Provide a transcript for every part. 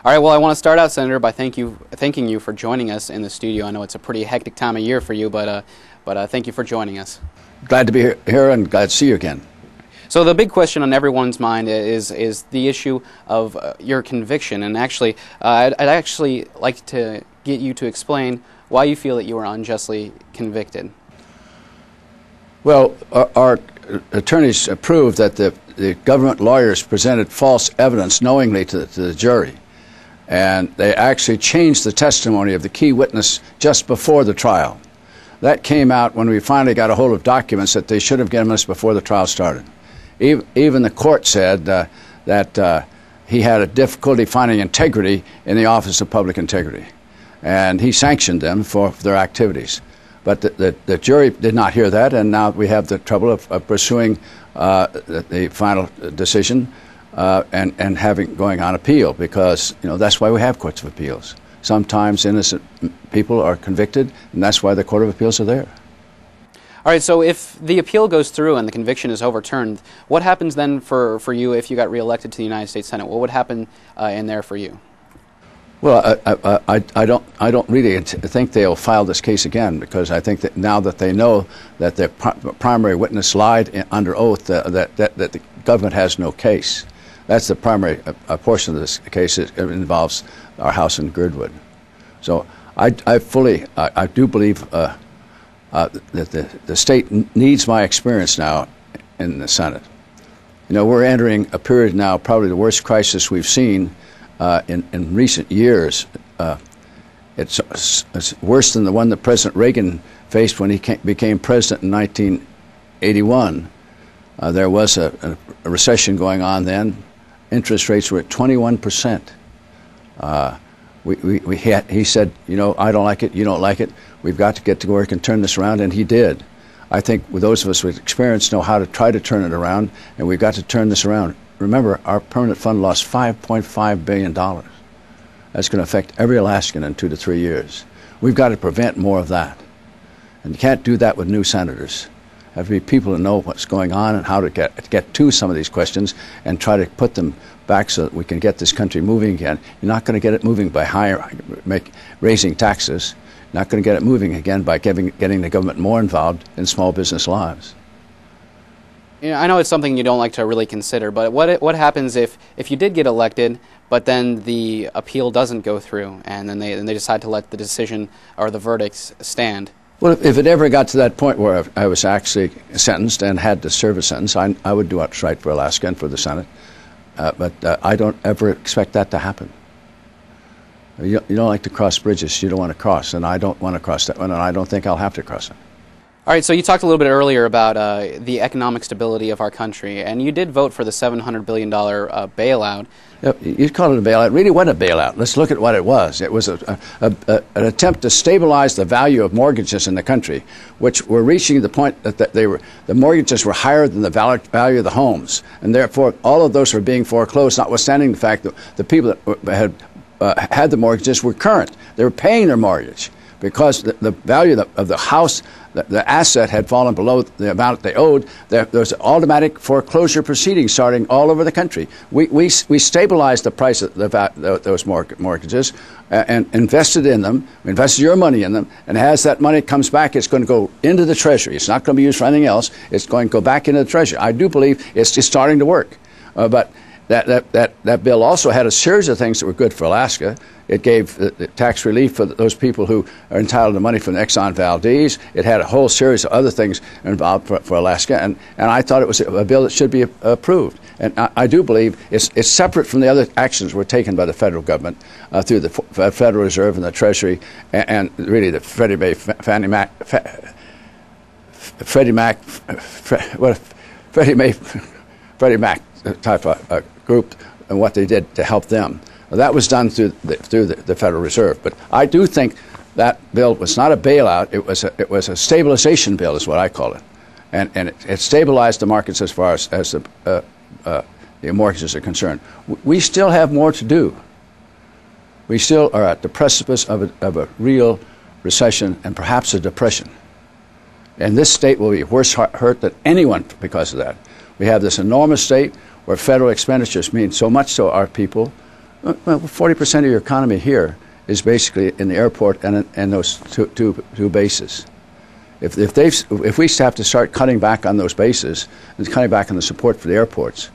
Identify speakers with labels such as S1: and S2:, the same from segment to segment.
S1: All right, well, I want to start out, Senator, by thanking you for joining us in the studio. I know it's a pretty hectic time of year for you, but thank you for joining us.
S2: Glad to be here and glad to see you again.
S1: So the big question on everyone's mind is the issue of your conviction, and actually, I'd actually like to get you to explain why you feel that you were unjustly convicted.
S2: Well, our attorneys proved that the government lawyers presented false evidence knowingly to the jury, and they actually changed the testimony of the key witness just before the trial. That came out when we finally got a hold of documents that they should have given us before the trial started. Even the court said that he had a difficulty finding integrity in the Office of Public Integrity, and he sanctioned them for their activities. But the jury did not hear that, and now we have the trouble of pursuing the final decision and going on appeal, because that's why we have courts of appeals. Sometimes innocent people are convicted, and that's why the Court of Appeals are there.
S1: All right, so if the appeal goes through and the conviction is overturned, what happens then for you if you got reelected to the United States Senate? What would happen in there for you?
S2: Well, I don't really think they'll file this case again, because I think that now that they know that their primary witness lied under oath, that the government has no case. That's the primary portion of this case. It involves our house in Girdwood. So I do believe that the state needs my experience now in the Senate. We're entering a period now, probably the worst crisis we've seen in recent years. It's worse than the one that President Reagan faced when he became president in 1981. There was a recession going on then. Interest rates were at 21%. He said, I don't like it, you don't like it. We've got to get to work and turn this around, and he did. I think those of us with experience know how to try to turn it around, and we've got to turn this around. Remember, our permanent fund lost $5.5 billion. That's going to affect every Alaskan in 2 to 3 years. We've got to prevent more of that. And you can't do that with new senators. There have to be people who know what's going on and how to get to some of these questions and try to put them back so that we can get this country moving again. You're not going to get it moving by raising taxes. You're not going to get it moving again by getting the government more involved in small business lives.
S1: I know it's something you don't like to really consider, but what happens if you did get elected, but then the appeal doesn't go through, and then they decide to let the decision or the verdicts stand?
S2: Well, if it ever got to that point where I was actually sentenced and had to serve a sentence, I would do what's right for Alaska and for the Senate. But I don't ever expect that to happen. You don't like to cross bridges you don't want to cross, and I don't want to cross that one, and I don't think I'll have to cross it.
S1: All right, so you talked a little bit earlier about the economic stability of our country, and you did vote for the $700 billion bailout.
S2: Yep, you call it a bailout. It really wasn't a bailout. Let's look at what it was. It was an attempt to stabilize the value of mortgages in the country, which were reaching the point that the mortgages were higher than the value of the homes, and therefore all of those were being foreclosed, notwithstanding the fact that the people that had the mortgages were current. They were paying their mortgage, because the value of the house, the asset had fallen below the amount they owed. There was automatic foreclosure proceedings starting all over the country. We stabilized the price of those mortgages and invested in them. We invested your money in them, and as that money comes back, it's going to go into the Treasury. It's not going to be used for anything else. It's going to go back into the Treasury. I do believe it's starting to work, but that bill also had a series of things that were good for Alaska. It gave the tax relief for those people who are entitled to money from the Exxon Valdez. It had a whole series of other things involved for Alaska, and I thought it was a bill that should be approved. And I do believe it's separate from the other actions were taken by the federal government through the Federal Reserve and the Treasury, and really the Freddie Mac type of group, and what they did to help them. Well, that was done through the Federal Reserve. But I do think that bill was not a bailout. It was a stabilization bill, is what I call it, and it stabilized the markets as far as the mortgages are concerned. We still have more to do. We still are at the precipice of a real recession and perhaps a depression. And this state will be worse hurt than anyone because of that. We have this enormous state where federal expenditures mean so much to our people. Well, 40% of your economy here is basically in the airport and those two bases. If we have to start cutting back on those bases and cutting back on the support for the airports,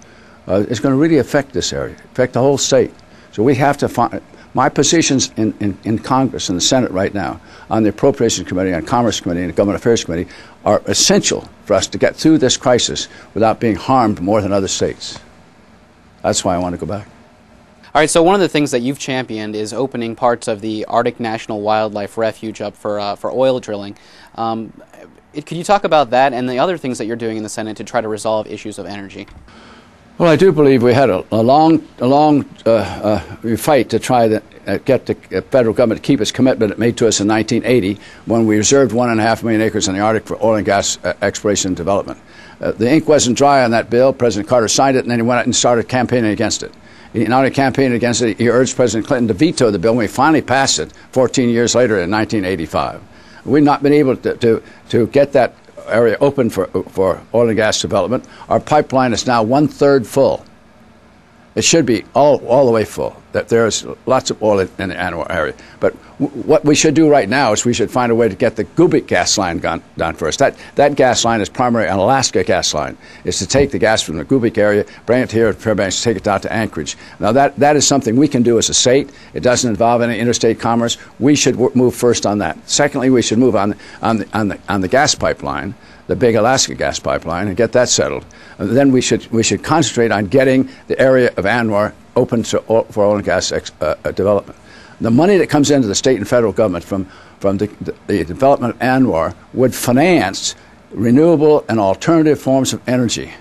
S2: it's going to really affect this area, affect the whole state. So we have to find. My positions in Congress and the Senate right now on the Appropriations Committee, on Commerce Committee, and the Government Affairs Committee are essential for us to get through this crisis without being harmed more than other states. That's why I want to go back.
S1: All right, so one of the things that you've championed is opening parts of the Arctic National Wildlife Refuge up for oil drilling. Could you talk about that and the other things that you're doing in the Senate to try to resolve issues of energy?
S2: Well, I do believe we had a long fight to try to get the federal government to keep its commitment it made to us in 1980 when we reserved 1.5 million acres in the Arctic for oil and gas exploration and development. The ink wasn't dry on that bill. President Carter signed it, and then he went out and started campaigning against it. He not only campaigned against it, he urged President Clinton to veto the bill when we finally passed it 14 years later in 1985. We've not been able to get that area open for oil and gas development. Our pipeline is now 1/3 full. It should be all the way full. That there's lots of oil in the ANWR area. But what we should do right now is we should find a way to get the Gubic gas line done first. That gas line is primarily an Alaska gas line. It's to take the gas from the Gubic area, bring it here to Fairbanks, take it down to Anchorage. Now that is something we can do as a state. It doesn't involve any interstate commerce. We should move first on that. Secondly, we should move on the gas pipeline, the big Alaska gas pipeline, and get that settled. And then we should concentrate on getting the area of ANWR open for oil and gas development. The money that comes into the state and federal government from the development of ANWR would finance renewable and alternative forms of energy.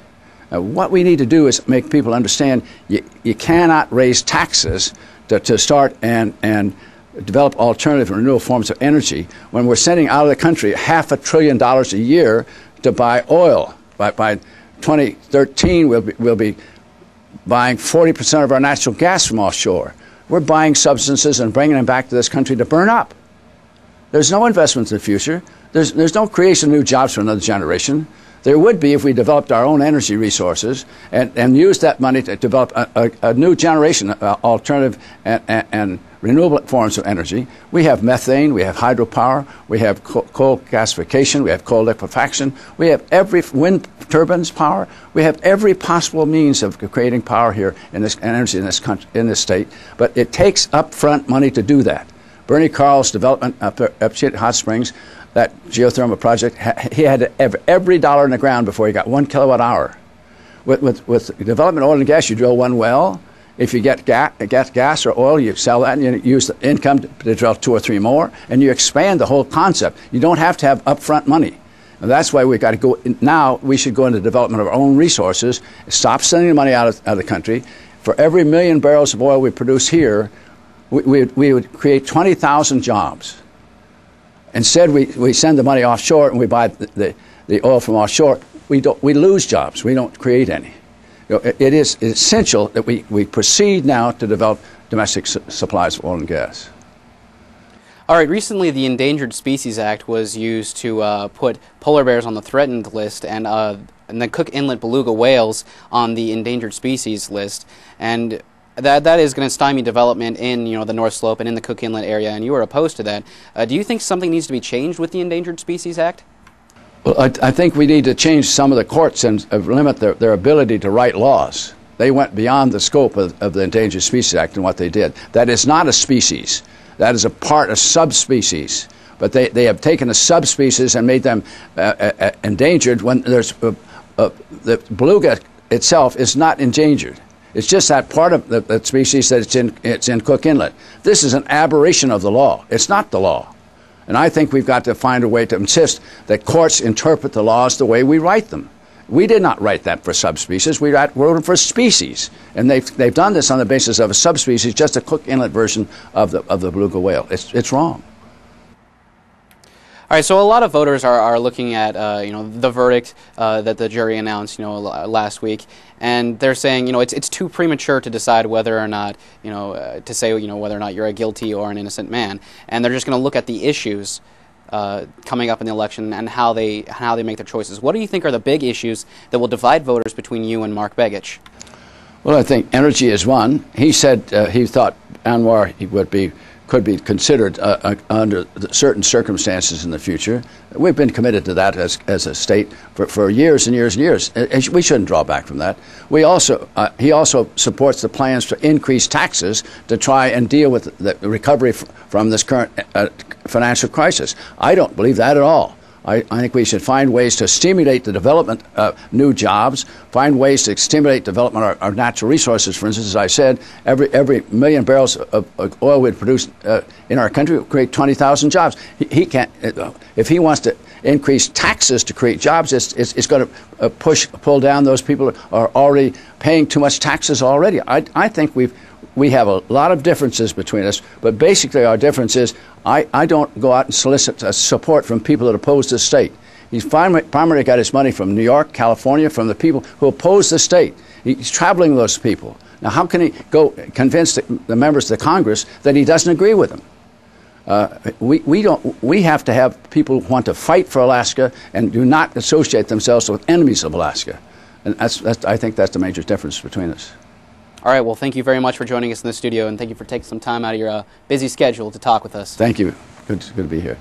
S2: What we need to do is make people understand you cannot raise taxes to start and develop alternative and renewable forms of energy when we're sending out of the country $500 billion a year to buy oil. By 2013, we'll be buying 40% of our natural gas from offshore. We're buying substances and bringing them back to this country to burn up. There's no investment in the future. There's no creation of new jobs for another generation. There would be if we developed our own energy resources and used that money to develop a new generation of alternative and renewable forms of energy. We have methane, we have hydropower, we have coal gasification, we have coal liquefaction, we have every wind turbines power, we have every possible means of creating power here in this energy in this country, in this state. But it takes upfront money to do that. Bernie Carl's development up at Hot Springs, that geothermal project, he had to have every dollar in the ground before he got 1 kilowatt hour. With development of oil and gas, you drill one well. If you get gas or oil, you sell that and you use the income to drill 2 or 3 more, and you expand the whole concept. You don't have to have upfront money. And that's why we've got to go. Now we should go into development of our own resources, stop sending the money out of the country. For every 1 million barrels of oil we produce here, we would create 20,000 jobs. Instead, we send the money offshore and we buy the oil from offshore. We lose jobs. We don't create any. It is essential that we proceed now to develop domestic supplies of oil and gas.
S1: All right, recently the Endangered Species Act was used to put polar bears on the threatened list and the Cook Inlet beluga whales on the endangered species list. And that is going to stymie development in the North Slope and in the Cook Inlet area, and you were opposed to that. Do you think something needs to be changed with the Endangered Species Act?
S2: Well, I think we need to change some of the courts and limit their ability to write laws. They went beyond the scope of the Endangered Species Act and what they did. That is not a species. That is a subspecies. But they have taken a subspecies and made them endangered when there's the beluga itself is not endangered. It's just that part of the species that it's in Cook Inlet. This is an aberration of the law. It's not the law. And I think we've got to find a way to insist that courts interpret the laws the way we write them. We did not write that for subspecies. We wrote them for species. And they've done this on the basis of a subspecies, just a Cook Inlet version of the beluga whale. It's wrong.
S1: All right, so a lot of voters are looking at the verdict that the jury announced last week, and they're saying it's too premature to decide whether or not to say whether or not you're a guilty or an innocent man, and they're just going to look at the issues coming up in the election and how they make their choices. What do you think are the big issues that will divide voters between you and Mark Begich?
S2: Well, I think energy is one. He said he thought Anwar could be considered under certain circumstances in the future. We've been committed to that as a state for years and years and years. We shouldn't draw back from that. He also supports the plans to increase taxes to try and deal with the recovery from this current financial crisis. I don't believe that at all. I think we should find ways to stimulate the development of new jobs, find ways to stimulate development of our natural resources. For instance, as I said, every million barrels of oil we produce in our country will create 20,000 jobs. He can't, if he wants to increase taxes to create jobs, it's going to pull down those people who are already paying too much taxes already. I think we have a lot of differences between us, but basically our difference is I don't go out and solicit support from people that oppose the state. He's primarily got his money from New York, California, from the people who oppose the state. He's traveling with those people. Now, how can he go convince the members of the Congress that he doesn't agree with them? We have to have people who want to fight for Alaska and do not associate themselves with enemies of Alaska. And I think that's the major difference between us.
S1: All right, well, thank you very much for joining us in the studio, and thank you for taking some time out of your busy schedule to talk with us.
S2: Thank you. Good to be here.